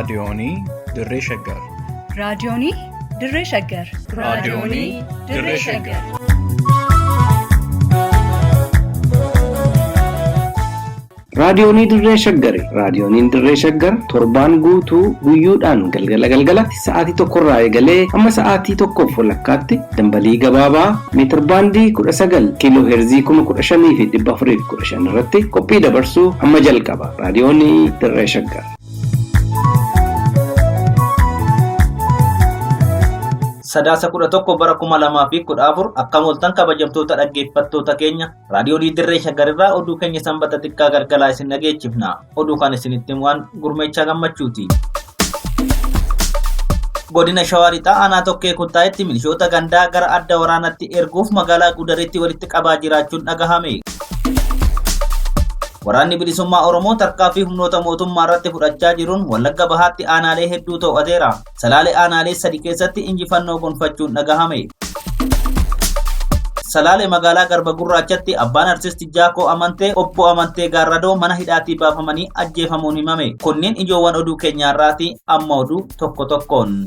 raadiyoonii Dirree Shaggar. raadiyoonii Dirree Shaggar. raadiyoonii Dirree Shaggar. Raadiyoonii Dirree Shaggar. Raadiyooniin Dirree Shaggar torbaan guutuu guyyoodhaan galgalatti sa'aatii tokkorraa eegalee hamma sa'aatii tokkoof walakkaatti dambalii gabaabaa meetir baandii 19 kiiloo heerzii 15,415 irratti qophii dabarsuu hamma jalqaba. Raadiyoonii Dirree Shaggar. Sadaasa 11 bara 2014 akkam oltan kabajamtoota dhaggeeffattoota keenya raadiyoonii Dirree Shaggar irraa oduu keenya sanbata xiqqaa galgalaa isin dhageechifna. Oduu kan isinitti waan Gurmeechaa Gammachuuti. Godina Shawaa Lixaa aanaa Tokkee Kuttaayetti milishoota gandaa gara adda waraanaatti erguuf magaalaa Gudaritti walitti qabaa jiraachuun dhagahame. Waraanni bilisummaa Oromoo tarkaanfii humnoota mootummaa irratti fudhachaa jiruun Wallagga Bahaatti aanaalee hedduu to'ateera. Salaalee aanaalee 3 keessatti injifannoo gonfachuun dhagahame. Salaalee magaalaa Garba Gurraachatti abbaan artisti Jaakoo Amantee obbo Amantee Gaarradoo mana hidhaatii baafamanii ajjeefamuun himame. Kunniin ijoowwan oduu keenyaarraati. Amma oduu tokko tokkoon.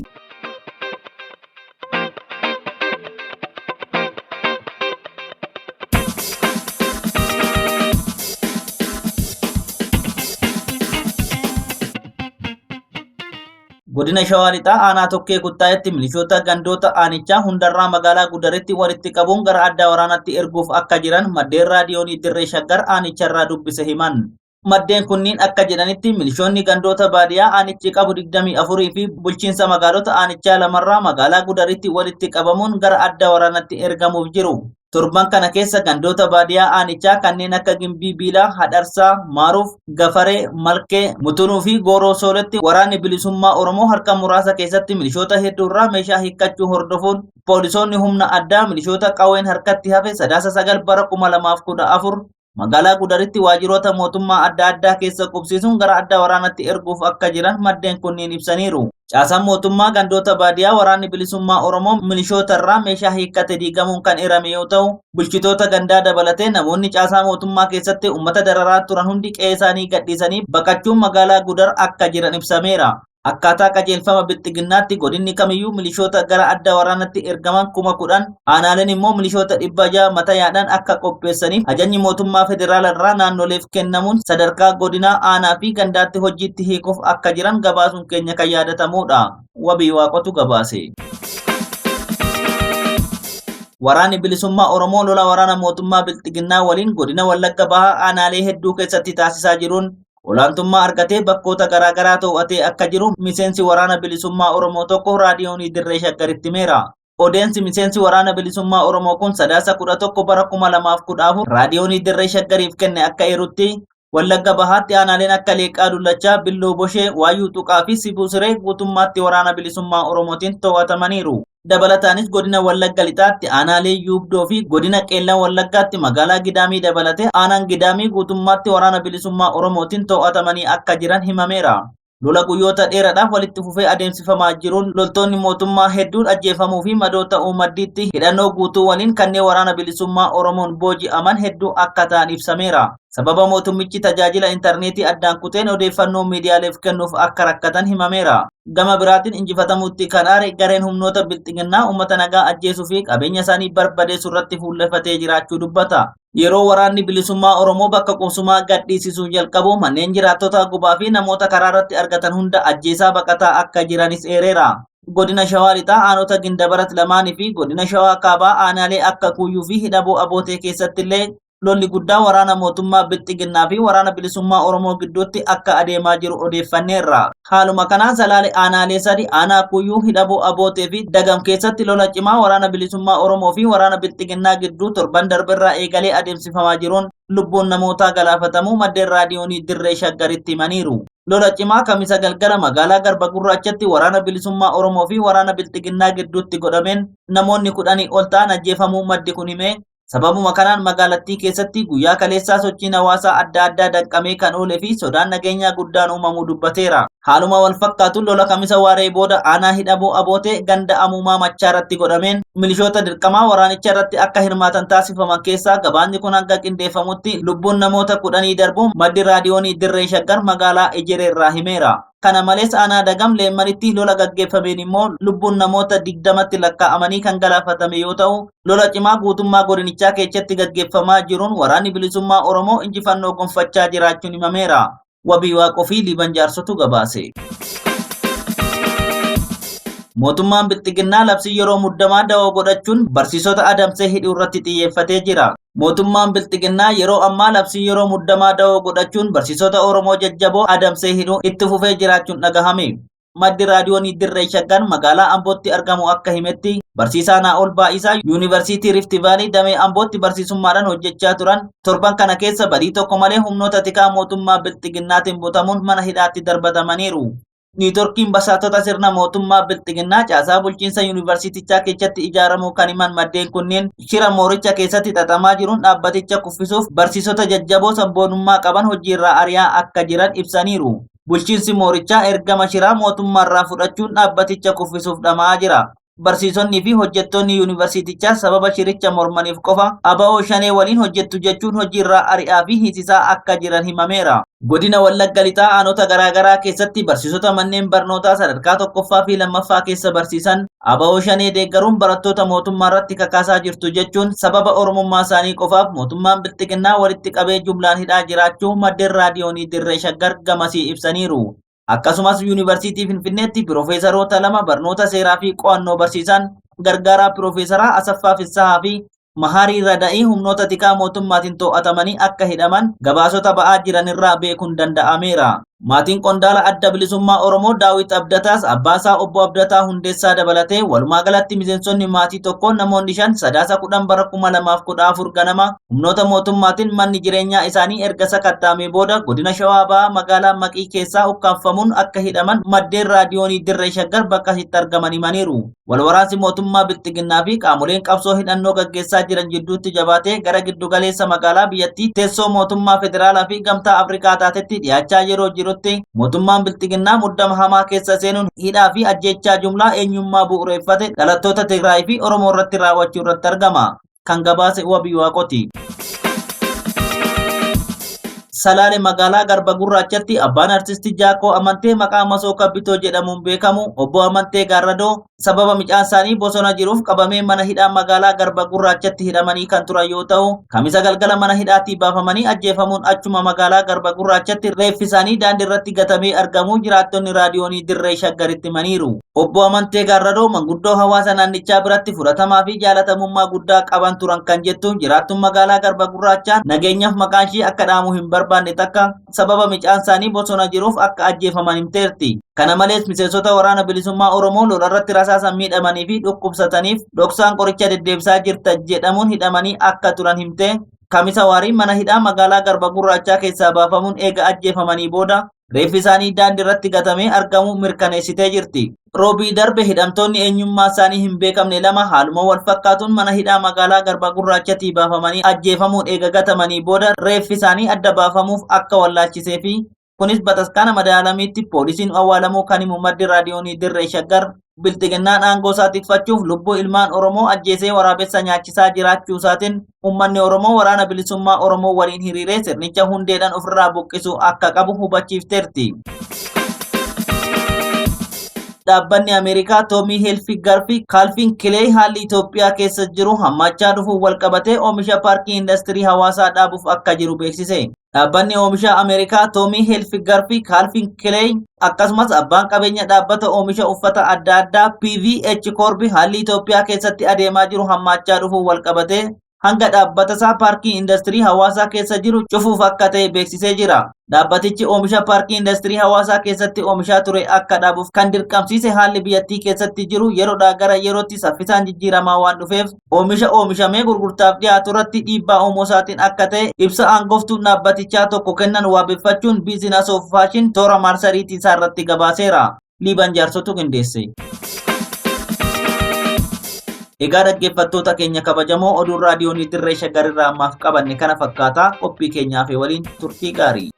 Godina Shawaa Lixaa aanaa Tokkee Kuttaayetti milishoota gandoota aanichaa hundarraa magaalaa Gudaritti walitti qabuun gara adda waraanaatti erguuf akka jiran maddeen raadiyoonii Dirree Shaggar aanicharraa dubbise himan. Maddeen kunniin akka jedhanitti milishoonni gandoota baadiyyaa aanichi qabu 24 fi bulchiinsa magaalota aanichaa lamarraa magaalaa Gudaritti walitti qabamuun gara adda waraanaatti ergamuuf jiru. Torban kana keessa gandoota baadiyyaa aanichaa kanneen akka Gimbii Biilaa, Hadharsaa, Maaruuf, Gafaree, Malkee, Mutunuu fi Gooroo Sooletti waraanni bilisummaa Oromoo harka muraasa keessatti milishoota hedduurraa meeshaa hiikkachuu hordofuun poolisoonni humna addaa milishoota qawween harkatti hafe Sadaasa 9 bara 2014 magaalaa Gudaritti waajiroota mootummaa adda addaa keessa qubsiisuun gara adda waraanaatti erguuf akka jiran maddeen kunniin ibsaniiru. Caasaan mootummaa gandoota baadiyyaa waraanni bilisummaa Oromoo milishootarraa meeshaa hiikkate diigamuun kan eerame yoo ta'u, bulchitoota gandaa dabalatee namoonni caasaa mootummaa keessatti uummata dararaa turan hundi qe'ee isaanii gadhiisanii baqachuun magaalaa Gudar akka jiran ibsameera. Akkaataa qajeelfama bilxiginnaatti godinni kamiyyuu milishoota gara adda waraanatti ergaman 10,000 aanaaleen immoo milishoota 600 mata yaadhaan akka qopheessaniif ajajni mootummaa federaalaa irraa naannoleef kennamuun sadarkaa godinaa aanaa fi gandaatti hojiitti hiikuuf akka jiran gabaasuun keenya kan yaadatamudha. Wabii Waaqotu gabaase. Waraanni bilisummaa Oromoo lola waraana mootummaa bilxiginnaa waliin godina Wallagga Bahaa aanaalee hedduu keessatti taasisaa jiruun olaantummaa argatee bakkoota garaagaraa to'atee akka jiru miseensi waraana bilisummaa Oromoo tokko raadiyoonii Dirree Shaggaritti himeera. Odeensi miseensi waraana bilisummaa Oromoo kun Sadaasa 11 bara 2014 raadiyoonii Dirree Shaggariif kenne akka eerutti Wallagga Bahaatti aanaaleen akka Leeqaa Dullachaa, Billoo Boshee, Waayyuu Tuqaa fi Sibuu Siree guutummaatti waraana bilisummaa Oromootiin to'atamaniiru. Dabalataanis godina Wallagga Lixaatti aanaalee Yuubdoo fi godina Qeellan Wallaggaatti magaalaa Gidaamii dabalatee aanaan Gidaamii guutummaatti waraana bilisummaa Oromootiin to'atamanii akka jiran himameera. Lola guyyoota dheeraadhaaf walitti fufee adeemsifamaa jiruun loltoonni mootummaa hedduun ajjeefamuu fi madoo ta'uu maddiitti hidhannoo guutuu waliin kanneen waraana bilisummaa Oromoon booji'aman hedduu akka ta'an ibsameera. Sababa mootummichi tajaajila intarneetii addaan kuteen odeeffannoo miidiyaaleef kennuuf akka rakkatan himameera. Gama biraatiin injifatamuutti kan aare gareen humnoota bilxiginnaa uummata nagaa ajjeesuu fi qabeenya isaanii barbadeessuu irratti fuullefatee jiraachuu dubbata. Yeroo waraanni bilisummaa Oromoo bakka qubsumaa gadhiisisuu jalqabu manneen jiraattota gubaa fi namoota karaa irratti argatan hunda ajjeesaa baqataa akka jiranis eereera. Godina Shawaa Lixaa aanota Gindabarat lamaanii fi godina Shawaa Kaabaa aanaalee akka Kuyyuu fi Hidhaboo Abootee keessatti illee lolli guddaa waraana mootummaa bilxiginnaa fi waraana bilisummaa Oromoo gidduutti akka adeemaa jiru odeeffanneerra. Haaluma kanaan Salaalee aanaalee 3 aanaa Kuyyuu, Hidhaboo Abootee fi Dagam keessatti lola cimaa waraana bilisummaa Oromoo fi waraana bilxiginnaa gidduu torban darberraa eegalee adeemsifamaa jiruun lubbuun namootaa galaafatamuu maddeen raadiyoonii Dirree Shaggaritti himaniiru. Lola cimaa kamisa galgala magaalaa Garba Gurraachatti waraana bilisummaa Oromoo fi waraana bilxiginnaa gidduutti godhameen namoonni 10 ol ta'an ajjeefamuu maddi kun hime. Sababuma kanaan magaalattii keessatti guyyaa kaleessaa sochiin hawaasaa adda addaa danqamee kan oolee fi sodaan nageenyaa guddaan uumamuu dubbateera. Haaluma wal fakkaatuun lola kamisa waaree booda aanaa Hidhaboo Abootee ganda Amuumaa Machaa irratti godhameen milishoota dirqamaa waraanicha irratti akka hirmaatan taasifaman keessaa gabaanni kun hanga qindeeffamutti lubbuun namoota 10 darbuun maddi raadiyoonii Dirree Shaggar magaalaa Ejeree irraa himeera. Kana malees aanaa dagam leemmanitti lola gaggeeffameen immoo lubbuun namoota 20tti lakkaa'amanii kan galaafatame yoo ta'u, lola cimaa guutummaa godinichaa keessatti gaggeeffamaa jiruun waraanni bilisummaa Oromoo injifannoo gonfachaa jiraachuun himameera. Wabii Waaqoo fi Liiban Jaarsotu gabaase. Mootummaan Bilxiginnaa labsii yeroo muddamaa da'oo godhachuun barsiisota adamsee hidhuu irratti xiyyeeffatee jira. Mootummaan Bilxiginnaa yeroo ammaa labsii yeroo muddamaa da'oo godhachuun barsiisota Oromoo jajjaboo adamsee hidhuu itti fufee jiraachuun dhagahame. Maddi raadiyoonii Dirree Shaggar magaalaa Ambootti argamu akka himetti barsiisaa Naa'ol Baa'isaa Yuunivarsiitii Rift Vaalii damee Ambootti barsiisummaadhaan hojjechaa turan torban kana keessa badii tokko malee humnoota tikaa mootummaa Bilxiginnaatiin butamuun mana hidhaatti darbatamaniiru. Niitorkiin basaastota sirna mootummaa Bilxiginnaa caasaa bulchiinsa yuunivarsiitichaa keessatti ijaaramuu kan himan maddeen kunneen shira mooricha keessatti xaxamaa jiruun dhaabbaticha kuffisuuf barsiisota jajjaboo sabboonummaa qaban hojiirraa ari'aa akka jiran ibsaniiru. Bulchiinsi moorichaa ergama shiraa mootummaarraa fudhachuun dhaabbaticha kuffisuuf dhama'aa jira. Barsiisonni fi hojjettoonni yuunivarsiitichaa sababa shiricha mormaniif qofa ABO shanee waliin hojjettu jechuun hojiirraa ari'aa fi hiisisaa akka jiran himameera. Godina Wallagga Lixaa aanota garaagaraa keessatti barsiisota manneen barnootaa sadarkaa tokkoffaa fi lammaffaa keessa barsiisan ABO shanee deeggaruun barattoota mootummaa irratti kakaasaa jirtu jechuun sababa oromummaa isaanii qofaaf mootummaan Bilxiginnaa walitti qabee jumlaan hidhaa jiraachuu maddeen raadiyoonii Dirree Shaggar gamasii ibsaniiru. Akkasumas yuunivarsiitii Finfinneetti piroofeesaroota 2 barnoota seeraa fi qo'annoo barsiisan gargaaraa piroofeesaraa Asaffaa Fissahaa fi Maharii Rada'ii humnoota tikaa mootummaatiin to'atamanii akka hidhaman gabaasota ba'aa jiran irraa beekuun danda'ameera. Maatiin qondaala adda bilisummaa Oromoo Daawit Abdataas abbaasaa obbo Abdataa Hundeessaa dabalatee walumaa galatti miseensonni maatii tokko namoonni 5 sadaasa 10 bara 2014 ganama humnoota mootummaatiin manni jireenyaa isaanii erga sakattaamee booda godina Shawaa Bahaa magaalaa Maqii keessaa ukkaanfamuun akka hidhaman maddeen raadiyoonii Dirree Shaggar bakka itti argaman himaniiru. Walwaraansi mootummaa Bilxiginnaa fi qaamoleen qabsoo hidhannoo gaggeessaa jiran jidduutti jabaatee gara giddu galeessa magaalaa biyyattii teessoo mootummaa federaalaa fi gamtaa Afrikaa taatetti dhiyaachaa yeroo jirutti mootummaan Bilxiginnaa muddama hamaa keessa seenuun hidhaa fi ajjechaa jumlaa eenyummaa bu'uureeffate dhalattoota Tigraay fi Oromoo irratti raawwachuu irratti argama. Kan gabaase Wabii Waaqooti. Salaale magaalaa Garba Gurraachatti abbaan artistii Jaakoo Amantee maqaa Masoo Kabbitoo jedhamuun beekamu obbo Amantee Gaarradoo sababa mucaan isaanii bosona jiruuf qabamee mana hidhaa magaalaa Garba Gurraachatti hidhamanii kan turan yoo ta'u, kamisa galgala mana hidhaatii baafamanii ajjeefamuun achuma magaalaa Garba Gurraachatti reeffi isaanii daandii irratti gatamee argamuu jiraattonni raadiyoonii Dirree Shaggaritti himaniiru. Obbo Amantee Gaarradoo manguddoo hawaasa naannichaa biratti fudhatamaa fi jaalatamummaa guddaa qaban turan kan jettu jiraattuun magaalaa Garba Gurraachaa nageenyaaf maqaan ishee akka dhaamu hin barbaanne takka sababa mucaan isaanii bosona jiruuf akka ajjeefaman himteerti. Kana malees miseensota waraana bilisummaa Oromoo lolarratti rasaasan miidhamanii fi dhukkubsataniif dhoksaan qoricha deddeebisaa jirta jedhamuun hidhamanii akka turan himte. Kamisa waarii mana hidhaa magaalaa Garba Gurraachaa keessaa baafamuun eega ajjeefamanii booda reeffi isaanii daandii irratti gatamee argamuu mirkaneessitee jirti. Roobii darbe hidhamtoonni eenyummaa isaanii hin beekamne 2 haaluma wal fakkaatuun mana hidhaa magaalaa Garba Gurraachatii baafamanii ajjeefamuun eega gatamanii booda reeffi isaanii adda baafamuuf akka wallaalchisee fi kunis bataskaana madaalamiitti poolisiin awwaalamuu kan himu maddi raadiyoonii Dirree Shaggar Bilxiginnaan aangoo isaa tikfachuuf lubbuu ilmaan Oromoo ajjeesee waraabessa nyaachisaa jiraachuu isaatiin uummanni Oromoo waraana bilisummaa Oromoo waliin hiriiree sirnicha hundeedhaan ofirraa buqqisuu akka qabu hubachiifteerti. Dhaabbanni Ameerikaa Tommy Hilfiger fi Calvin Klein haalli Itoophiyaa keessa jiru hammachaa dhufuun walqabatee oomisha paarkii indastirii hawaasaa dhaabuuf akka jiru beeksise. Dhaabbanni oomisha Ameerikaa Tommy Hilfiger fi Calvin Klein akkasumas abbaan qabeenya dhaabbata oomisha uffata adda addaa PVH Corp haalli Itoophiyaa keessatti adeemaa jiru hammachaa dhufuun walqabatee hanga dhaabbata isaa paarkii indastirii hawaasaa keessa jiru cufuuf akka ta'e beeksisee jira. Dhaabbatichi oomisha paarkii indastirii hawaasaa keessatti oomishaa ture akka dhaabuuf kan dirqamsiise haalli biyyattii keessatti jiru yeroodhaa gara yerootti saffisaan jijjiiramaa waan dhufeef oomisha oomishamee gurgurtaaf dhiyaatu irratti dhiibbaa uumuu isaatiin akka ta'e ibsa aangoftuun dhaabbatichaa tokko kennan waabeffachuun biizinas of faashin toora maarsariitii isaa irratti gabaaseera. Liiban Jaarsotu qindeesse. Egaa dhaggeeffattoota keenya kabajamoo oduun raadiyoonii Dirree Shaggar irraa ammaaf qabanne kana fakkaata. Qophii keenyaaf waliin turtii gaarii.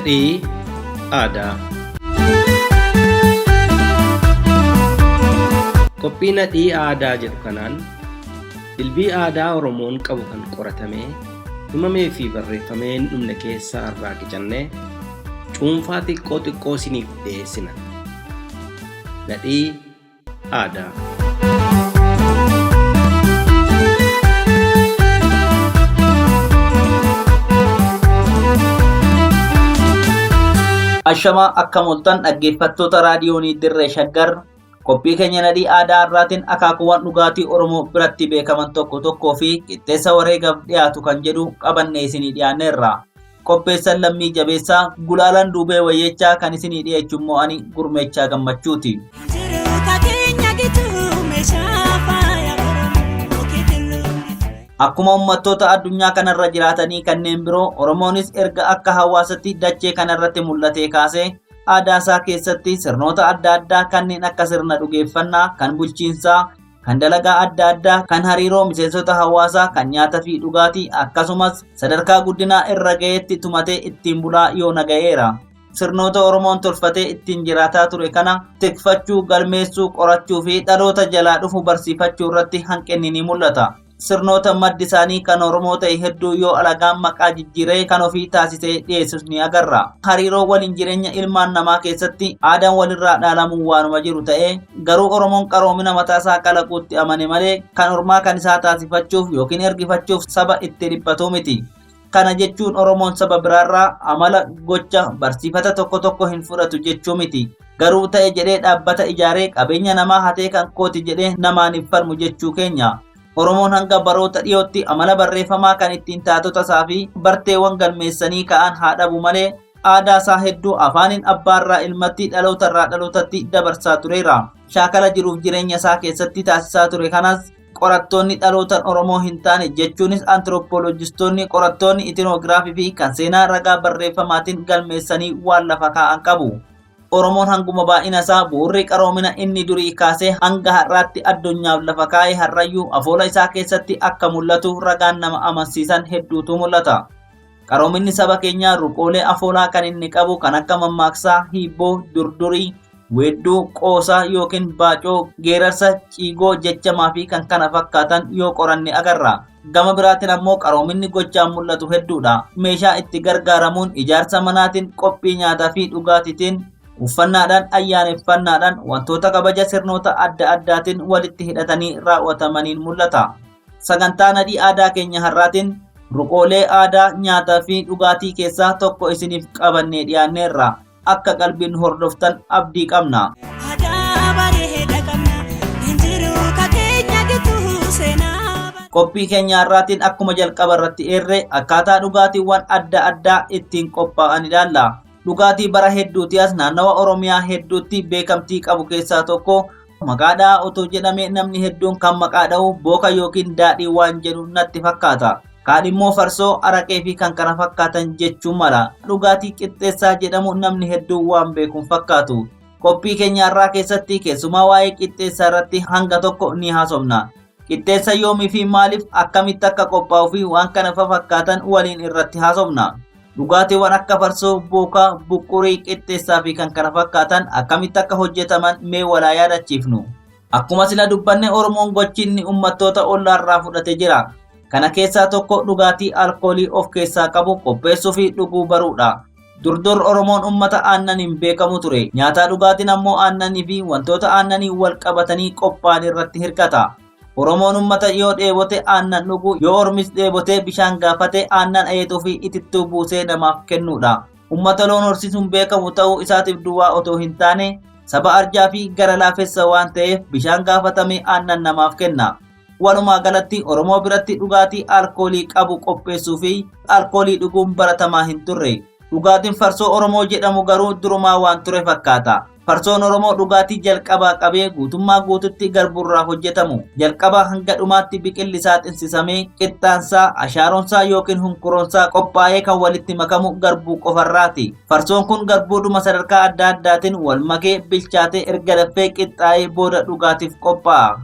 Nadhii aadaa. Qophii nadhii aadaa jedhu kanaan dilbii aadaa Oromoon qabu kan qoratamee himamee fi barreeffamee hin dhumne keessaa irraa qicannee cuunfaa xiqqoo isiniif dhiyeessina. Nadhii aadaa. Ashamaa akka mul'atan dhaggeeffattoota raadiyoonii Dirree Shaggar qophii keenya nadhii aadaa irraatiin akaakuuwwan dhugaatii Oromoo biratti beekaman tokko fi qixxeessa wareegaaf dhiyaatu kan jedhu qabannee isinii dhiyaanneerra. Qopheessan Lammii Jabeessaa, Gulaalaan Duubee Wayyechaa kan isinii dhiyeessu immoo ani Gurmeechaa Gammachuuti. Akkuma uummattoota addunyaa kanarra jiraatanii kanneen biroo Oromoonis erga akka hawaasatti dachee kanarratti mul'atee kaasee aadaa isaa keessatti sirnoota adda addaa kanneen akka sirna dhugeeffannaa, kan bulchiinsaa, kan dalagaa adda addaa, kan hariiroo miseensota hawaasaa, kan nyaataa fi dhugaatii akkasumas sadarkaa guddinaa irra ga'eetti tumatee ittiin bulaa yoona ga'eera. Sirnoota Oromoon tolfatee ittiin jiraataa ture kana tikfachuu, galmeessuu, qorachuu fi dhaloota jalaa dhufu barsiifachuu irratti hanqinni ni mul'ata. Sirnoota maddi isaanii kan Oromoo ta'e hedduu yoo alagaan maqaa jijjiiree kan ofii taasisee dhiyeessus ni agarra. Hariiroo waliin jireenya ilmaan namaa keessatti aadaan walirraa dhaalamuun waanuma jiru ta'ee garuu Oromoon qaroomina mataa isaa kalaquutti amane malee kan ormaa kan isaa taasifachuuf yookiin ergifachuuf saba itti dhiphatu miti. Kana jechuun Oromoon saba biraarraa amala, gocha, barsiifata tokko hin fudhatu jechuu miti. Garuu ta'e jedhee dhaabbata ijaaree qabeenya namaa hatee kan kooti jedhee namaaniif falmu jechuu keenya. Oromoon hanga baroota dhiyootti amala barreeffamaa kan ittiin taatota isaa fi barteewwan galmeessanii ka'an haa dhabu malee aadaa isaa hedduu afaaniin abbaarraa ilmatti dhalootarraa dhalootatti dabarsaa tureera. Shaakala jiruuf jireenya isaa keessatti taasisaa ture kanas qorattoonni dhalootan Oromoo hin taane jechuunis antiroopooloojistoonni, qorattoonni itinoogiraafii fi kan seenaa ragaa barreeffamaatiin galmeessanii waan lafa kaa'an qabu. Oromoon hanguma baay'ina isaa bu'uurri qaroomina inni durii kaasee hanga har'aatti addunyaaf lafa kaa'ee har'ayyuu afoola isaa keessatti akka mul'atu ragaan nama amansiisan hedduutu mul'ata. Qaroominni saba keenyaa ruqoolee afoolaa kan inni qabu kan akka mammaaksaa, hibboo, durdurii, weedduu, qoosaa yookiin baacoo, geerarsa, ciigoo, jechamaa fi kan kana fakkaatan yoo qoranne agarra. Gama biraatiin ammoo qaroominni gochaan mul'atu hedduudha. Meeshaa itti gargaaramuun ijaarsa manaatiin, qophii nyaataa fi dhugaatiitiin, uffannaadhaan, ayyaaneffannaadhaan, wantoota kabaja sirnoota adda addaatiin walitti hidhatanii raawwatamaniin mul'ata. Sagantaa nadhii aadaa keenya har'aatiin ruqoolee aadaa nyaataa fi dhugaatii keessaa tokko isiniif qabannee dhiyaanneerra. Akka qalbiin hordoftan abdii qabna. Qophii keenya har'aatiin akkuma jalqaba irratti eerre akkaataa dhugaatiiwwan adda addaa ittiin qophaa'an ilaalla. Dhugaatii bara hedduuti as naannawa Oromiyaa hedduutti beekamtii qabu keessaa tokko maqaadhaa otoo jedhamee namni hedduun kan maqaa dha'u booka yookiin daadhii waan jedhu natti fakkaata. Kaan immoo farsoo, araqee fi kan kana fakkaatan jechuun mala. Dhugaatii qixxeessaa jedhamu namni hedduun waan beekuun fakkaatu. Qophii keenya har'aa keessatti keessumaa waa'ee qixxeessaa irratti hanga tokko ni haasofna. Qixxeessa yoomii fi maaliif akkamitti akka qophaa'uu fi waan kana fakkaatan waliin irratti haasofna. Dhugaatiiwwan akka farsoo, bookaa, buqurii, qixxeessaa fi kan kana fakkaatan akkamitti akka hojjetaman mee walaa yaadachiifnu. Akkuma sila dubbanne Oromoon gochinni uummattoota ollaarraa fudhate jira. Kana keessaa tokko dhugaatii alkoolii of keessaa qabu qopheessuu fi dhuguu baruudha. Durdur Oromoon uummata aannaniin beekamu ture. Nyaataa dhugaatiin ammoo aannanii fi wantoota aannanii wal qabatanii qophaa'an irratti hirkata. Oromoon uummata yoo dheebote aannan dhugu, yoo ormis dheebote bishaan gaafate aannan ayeetuu fi itittuu buusee namaaf kennuudha. Uummata loon horsiisuun beekamu ta'uu isaatiif duwwaa otoo hin taane saba arjaa fi gara laafessa waan ta'eef bishaan gaafatame aannan namaaf kenna. Walumaa galatti Oromoo biratti dhugaatii alkoolii qabu qopheessuu fi alkoolii dhuguun baratamaa hin turre. Dhugaatiin farsoo Oromoo jedhamu garuu durumaa waan ture fakkaata. Farsoon Oromoo dhugaatii jalqabaa qabee guutummaa guututti garburraa hojjetamu. Jalqaba hanga dhumaatti biqilli isaa xinsisamee qixxaansaa, ashaaronsaa yookiin hunkuroonsaa qophaa'ee kan walitti makamu garbuu qofarraati. Farsoon kun garbuudhuma sadarkaa adda addaatiin wal makee bilchaatee erga dafee qixxaa'ee booda dhugaatiif qophaa'a.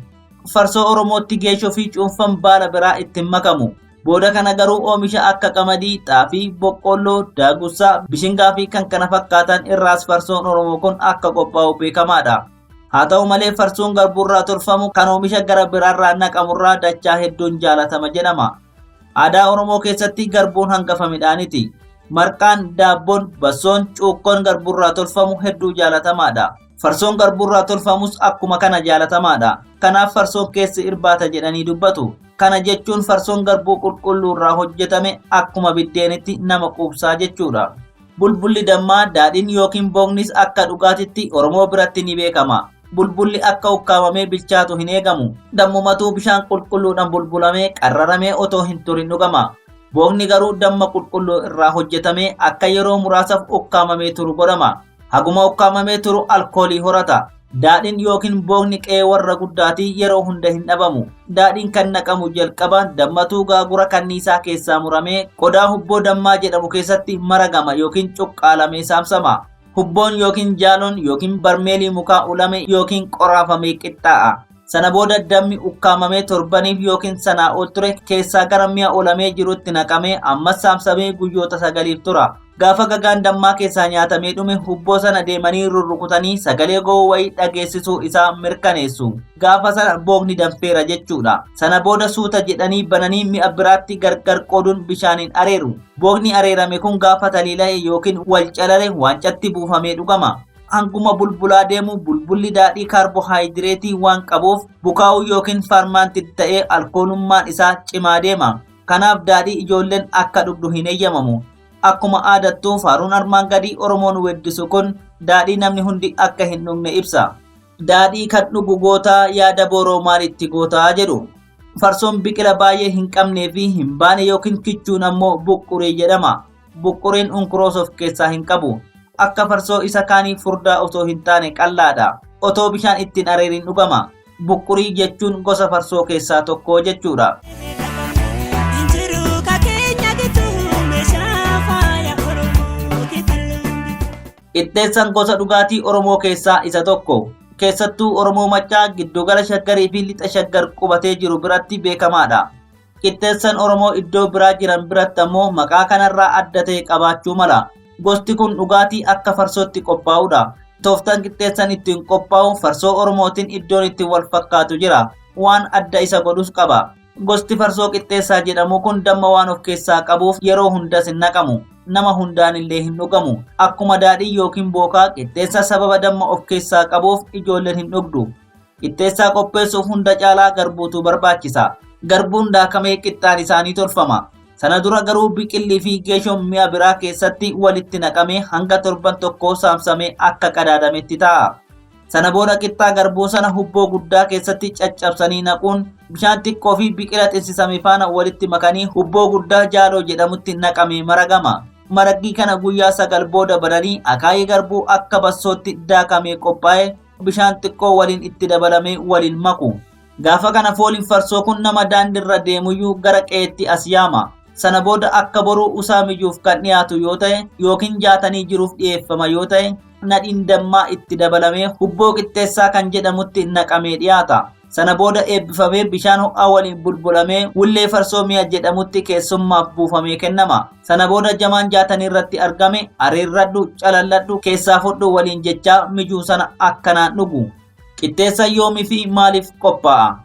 Farsoo Oromootti geeshoo fi cuunfan baala biraa ittiin makamu. Booda kana garuu oomisha akka qamadii, xaafii, boqqolloo, daagussaa, bishingaa fi kan kana fakkaatan irraas farsoon Oromoo kun akka qophaa'u beekamaadha. Haa ta'u malee farsoon garbuurraa tolfamu kan oomisha gara biraarraa naqamurraa dachaa hedduun jaalatama jedhama. Aadaa Oromoo keessatti garbuun hangafa midhaaniiti. Marqaan, daabboon, bassoon, cuuqqoon garbuurraa tolfamu hedduu jaalatamaadha. Farsoon garbuurraa tolfamus akkuma kana jaalatamaadha. Kanaaf farsoon keessi irbaata jedhanii dubbatu. Kana jechuun farsoon garbuu qulqulluurraa hojjetame akkuma biddeenitti nama quubsaa jechuudha. Bulbulli dammaa, daadhiin yookiin booknis akka dhugaatitti Oromoo biratti ni beekama. Bulbulli akka ukkaamamee bilchaatu hin eegamu. Dammumatuu bishaan qulqulluudhaan bulbulamee qarraramee otoo hin turin dhugama. Bookni garuu damma qulqulluu irraa hojjetamee akka yeroo muraasaaf ukkaamamee turu godhama. Haguma ukkaamamee turu alkoolii horata. Daadhiin yookiin bookni qe'ee warra guddaatii yeroo hunda hin dhabamu. Daadhiin kan naqamu jalqaba dammatuu gaagura kanniisaa keessaa muramee qodaa hubboo dammaa jedhamu keessatti maragama yookiin cuqqaalamee saamsama. Hubboon yookiin jaaloon yookiin barmeelii mukaa ulame yookiin qoraafamee qixxaa'a. Sana booda dammi ukkaamamee torbaniif yookiin sanaa ol ture keessaa gara mi'a olamee jirutti naqamee ammas saamsamee guyyoota 9 tura. Gaafa gagaan dammaa keessaa nyaatamee dhume hubboo sana deemanii rurrukutanii sagalee gowwaa wayii dhageessisuu isaa mirkaneessu. Gaafa sana bookni danfeera jechuudha. Sana booda suuta jedhanii bananii mi'a biraatti gargar qooduun bishaaniin areeru. Bookni areerame kun gaafa taliila'e yookiin wal calale waancatti buufamee dhugama. Hanguma bulbulaa deemu bulbulli daadhii kaarboohaayidireetii waan qabuuf bukaa'uu yookiin faarmaantii ta'ee alkoolummaan isaa cimaa deema. Kanaaf daadhii ijoolleen akka dhugdu hin eeyyamamu. Akkuma aadattuu faaruun armaan gadii Oromoon weeddisu kun daadhii namni hundi akka hin dhugne ibsa. Daadhii kan dhugu gootaa yaada booroo maalitti gootaa jedhu. Farsoon biqila baay'ee hin qabnee fi hin baane yookiin kichuun ammoo buqquree jedhama. Buqqureen unkuroos of keessaa hin qabu. Akka farsoo isa kaanii furdaa otoo hin taane qallaadha. Otoo bishaan ittiin areerin dhugama. Buqqurii jechuun gosa farsoo keessaa tokko jechuudha. Qixxeessaan gosa dhugaatii Oromoo keessaa isa tokko. Keessattuu Oromoo Maccaa giddugala Shaggarii fi lixa Shaggar qubatee jiru biratti beekamaadha. Qixxeessaan Oromoo iddoo biraa jiran biratti ammoo maqaa kanarraa adda ta'e qabaachuu mala. Gosti kun dhugaatii akka farsootti qophaa'udha. Tooftaan qixxeessaan ittiin qophaa'u farsoo Oromootiin iddoon itti wal fakkaatu jira. Waan adda isa godhus qaba. Gosti farsoo qixxeessaa jedhamu kun damma waan of keessaa qabuuf yeroo hundas hin naqamu. Nama hundaan illee hin dhugamu. Akkuma daadhii yookiin bookaa qixxeessaa sababa damma of keessaa qabuuf ijoolleen hin dhugdu. Qixxeessaa qopheessuuf hunda caalaa garbuutu barbaachisa. Garbuun daakamee qixxaan isaanii tolfama. Sana dura garuu biqillii fi geeshoon mi'a biraa keessatti walitti naqamee hanga torban tokko saamsamee akka qadaadametti ta'a. Sana booda qixxaa garbuu sana hubboo guddaa keessatti caccabsanii naquun bishaan xiqqoo fi biqila xinsisame faana walitti makanii hubboo guddaa jaaloo jedhamutti naqamee maragama. Maraggii kana guyyaa 9 booda badanii akaayii garbuu akka bassootti daakamee qophaa'e bishaan xiqqoo waliin itti dabalamee waliin maku. Gaafa kana fooliin farsoo kun nama daandirra deemuyyuu gara qe'eetti as yaama. Sana booda akka boruu usaamiyyuuf kan dhiyaatu yoo ta'e yookiin jaatanii jiruuf dhiyeeffama yoo ta'e nadhiin dammaa itti dabalamee hubboo qixxeessaa kan jedhamutti naqamee dhiyaata. Sana booda eebbifamee bishaan ho'aa waliin bulbulamee wullee farsoo mi'a jedhamutti keessummaaf buufamee kennama. Sana booda jamaan jaatanii irratti argame areerradhu calalladhu keessaa fudhu waliin jechaa mijuu sana akkanaan dhugu. Qixxeessaan yoomii fi maaliif qophaa'a?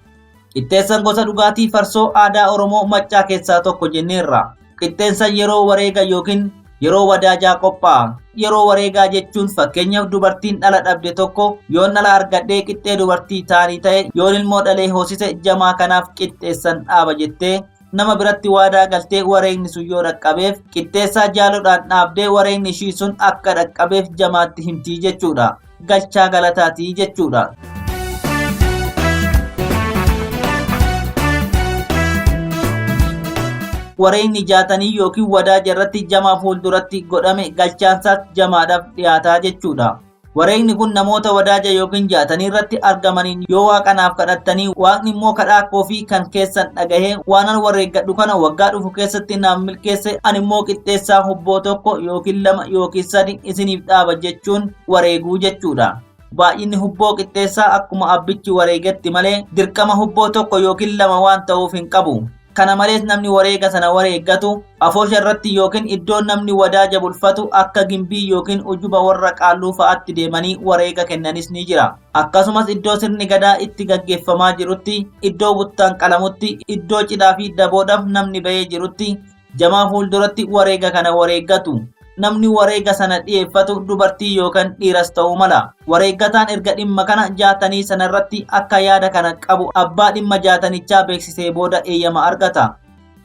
Qixxeessaan gosa dhugaatii farsoo aadaa Oromoo Maccaa keessaa tokko jenneerra. Qixxeessaan yeroo wareega yookiin yeroo wadaajaa qophaa'a. Yeroo wareegaa jechuun fakkeenyaaf dubartiin dhala dhabde tokko yoon dhala argadhee qixxee dubartii taanii ta'e yoon ilmoo dhalee hoosise jamaa kanaaf qixxeessan dhaaba jettee nama biratti waadaa galtee wareegni sun yoo dhaqqabeef qixxeessaa jaaloodhaan dhaabdee wareegni ishii sun akka dhaqqabeef jamaatti himtii jechuudha. Galchaa galataatii jechuudha. Wareegni jaatanii yookiin wadaaja irratti jamaa fuulduratti godhame galchaansaas jamaadhaaf dhiyaataa jechuudha. Wareegni kun namoota wadaaja yookiin jaatanii irratti argamaniin yoo waaqanaaf kadhattanii waaqni immoo kadhaa koofi kan keessan dhagahee waanan wareeggadhu kana waggaa dhufu keessatti naaf milkeesse ani immoo qixxeessaa hubboo tokko yookiin 2 yookiin 3 isiniif dhaaba jechuun wareeguu jechuudha. Baay'inni hubboo qixxeessaa akkuma abbichi wareegetti malee dirqama hubboo tokko yookiin 2 waan ta'uuf hin qabu. Kana malees namni wareega sana wareeggatu afoosha irratti yookiin iddoo namni wadaaja bulfatu akka gimbii yookiin ujuba warra qaalluu fa'aatti deemanii wareega kennanis ni jira. Akkasumas iddoo sirni gadaa itti gaggeeffamaa jirutti, iddoo buttaan qalamutti, iddoo cidhaa fi daboodhaaf namni bahee jirutti jamaa fuulduratti wareega kana wareeggatu. Namni wareega sana dhiyeeffatu dubartii yookaan dhiiras ta'uu mala. Wareeggataan erga dhimma kana jaatanii sanarratti akka yaada kana qabu abbaa dhimma jaatanichaa beeksisee booda eeyyama argata.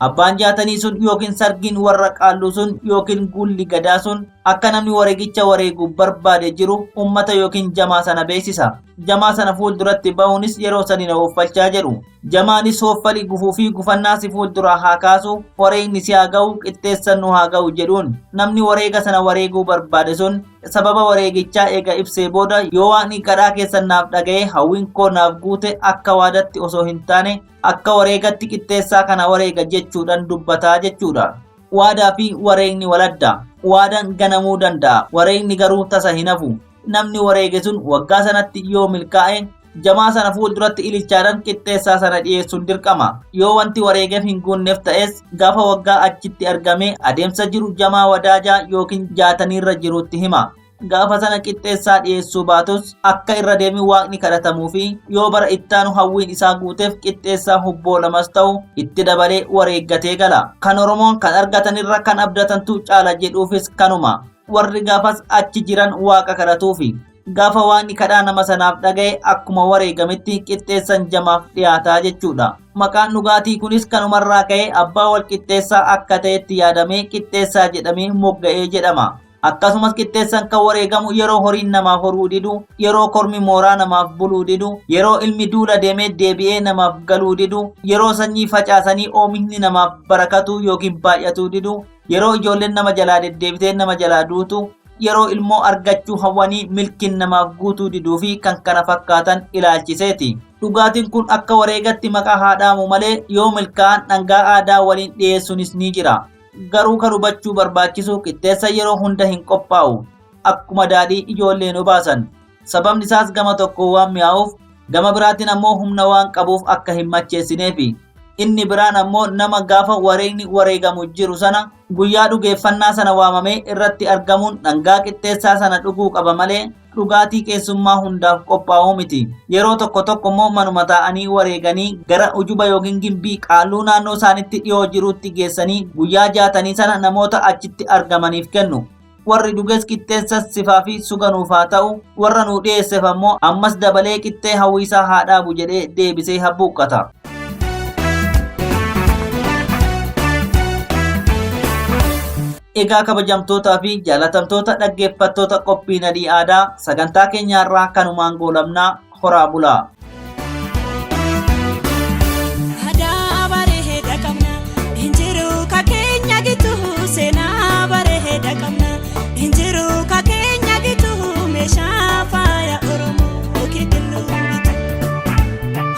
Abbaan jaatanii sun yookiin sargiin warra qaalluu sun yookiin gulli gadaa sun akka namni wareegicha wareegu barbaade jiru ummata yookiin jamaa sana beeksisa. Jamaa sana fuulduratti bahuunis yeroo sadi na hoffalchaa jedhu. Jamaanis hoffali gufuu fi gufannaa si fuulduraa haa kaasu, wareegni si haa ga'u, qixxeessan nu haa ga'u jedhuun. Namni wareega sana wareeguu barbaade sun sababa wareegichaa eega ibsee booda yoo waan kadhaa keessan naaf dhaga'e hawwiin koo naaf guute akka waadatti osoo hin taane akka wareegatti qixxeessaa kana wareega jechuudhaan dubbataa jechuudha. Waadaa fi wareegni waladda. Waadaan ganamuu danda'a. Wareegni garuu tasa hin hafu. Namni wareege sun waggaa sanatti yoo milkaa'e jamaa sana fuulduratti ililchaadhaan qixxeessaa sana dhiyeessuun dirqama. Yoo wanti wareegeef hin guunneef ta'es gaafa waggaa achitti argamee adeemsa jiru jamaa wadaajaa yookiin jaataniirra jirutti hima. Gaafa sana qixxeessaa dhiyeessuu baatus akka irra deemi waaqni kadhatamuu fi yoo bara ittaanu hawwiin isaa guuteef qixxeessaa hubboo lamas ta'u itti dabalee wareeggatee gala. Kan Oromoon kan argatanirra kan abdatantu caala jedhuufis kanuma. Warri gaafas achi jiran waaqa kadhatuufi. Gaafa waaqni kadhaa nama sanaaf dhaga'e akkuma wareegametti qixxeessan jamaaf dhiyaataa jechuudha. Maqaan dhugaatii kunis kanumarraa ka'ee abbaa wal qixxeessaa akka ta'etti yaadamee qixxeessaa jedhamee mogga'ee jedhama. Akkasumas qixxeessan kan wareegamu yeroo horiin namaaf horuu didu, yeroo kormi mooraa namaaf buluu didu, yeroo ilmi duula deemee deebi'ee namaaf galuu didu, yeroo sanyii facaasanii oomishni namaaf barakatu yookiin baay'atuu didu, yeroo ijoolleen nama jalaa deddeebitee nama jalaa duutu, yeroo ilmoo argachuu hawwanii milkiin namaaf guutuu diduu fi kan kana fakkaatan ilaalchiseeti. Dhugaatiin kun akka wareegatti maqaa haadhaamu malee yoo milkaa'an dhangaa aadaa waliin dhiyeessuunis ni jira. Garuu kan hubachuu barbaachisu qixxeessa yeroo hunda hin qophaa'u. Akkuma daadhii ijoolleen obaasan. Sababni isaas gama tokko waan mi'aawuuf, gama biraatiin ammoo humna waan qabuuf akka hin macheessineefi. Inni biraan ammoo nama gaafa wareegni wareegamu jiru sana guyyaa dhugeeffannaa sana waamamee irratti argamuun dhangaa qixxeessaa sana dhuguu qaba malee dhugaatii keessummaa hundaaf qophaa'uu miti. Yeroo tokko tokko immoo manuma taa'anii wareeganii gara ujuba yookiin gimbii qaalluu naannoo isaanitti dhiyoo jirutti geessanii guyyaa jaatanii sana namoota achitti argamaniif kennu. Warri dhugees qixxeessas sifaa fi suganuuf haa ta'u, warra nuu dhiyeesseef ammoo ammas dabalee qixxee hawwiisaa haa dhaabu jedhee deebisee habbuuqqata. Egaa kabajamtootaa fi jaalatamtoota dhaggeeffattoota qophii nadhii aadaa sagantaa keenyaarraa kanumaan goolabnaa horaa bulaa. Aadaa bareeda qabna, injiru ka keenya gitu seenaa bareeda qabna, injiru ka keenya gitu meeshaa faaya Oromoo kidiluu bitu.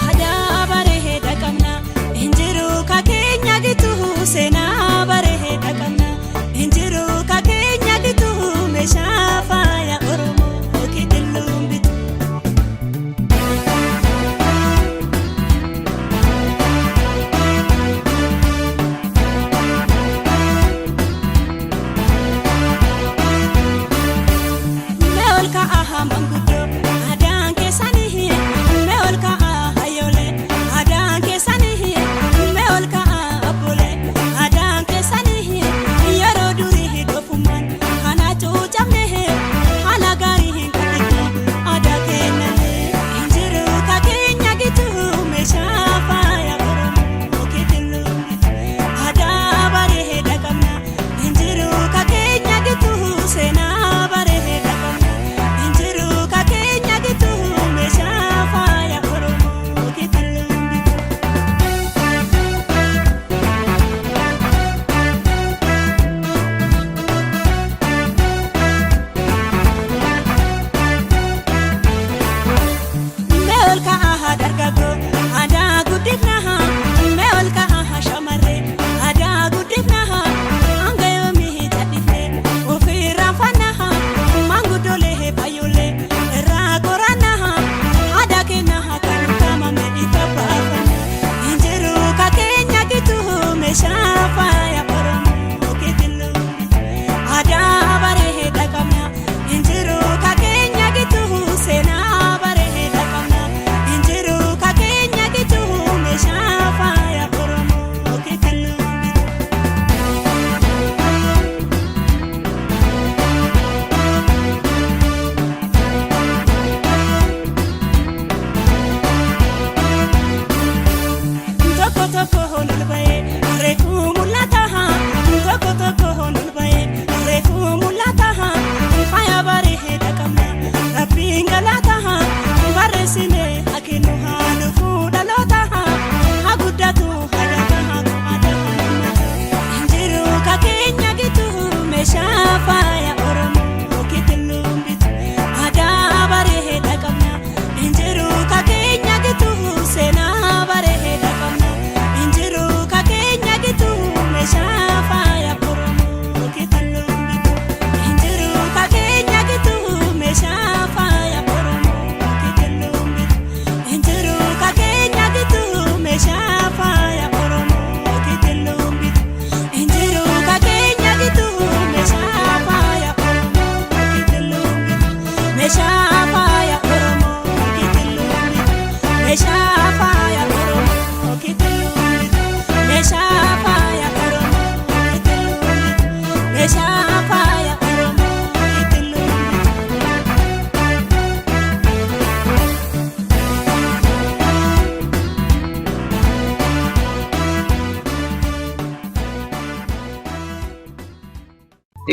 Aadaa bareeda qabna, injiru ka keenya gitu seenaa bareeda qabna. Injiru ka keenya gitu meeshaa faaya Oromoo kidiluu bitu.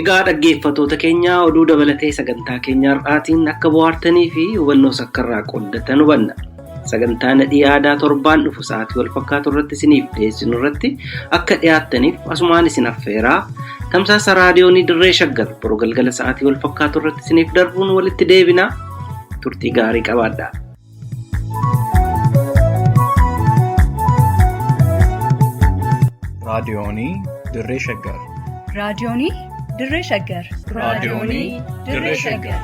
Egaa dhaggeeffattoota keenya oduu dabalatee sagantaa keenya har'aatiin akka bohaartanii fi hubannoo sakkarraa qooddatan hubanna. Sagantaa nadhii aadaa torbaan dhufu sa'aatii wal fakkaatu irratti isiniif dhiyeessinu irratti akka dhiyaattaniif asumaan isin affeeraa. Tamsaasa raadiyoonii Dirree Shaggar boruu galgala sa'aatii wal fakkaatu irratti isiniif darbuun walitti deebina. Turtii gaarii qabaadhaa. raadiyoonii Dirree Shaggar. raadiyoonii Dirree Shaggar. raadiyoonii Dirree Shaggar.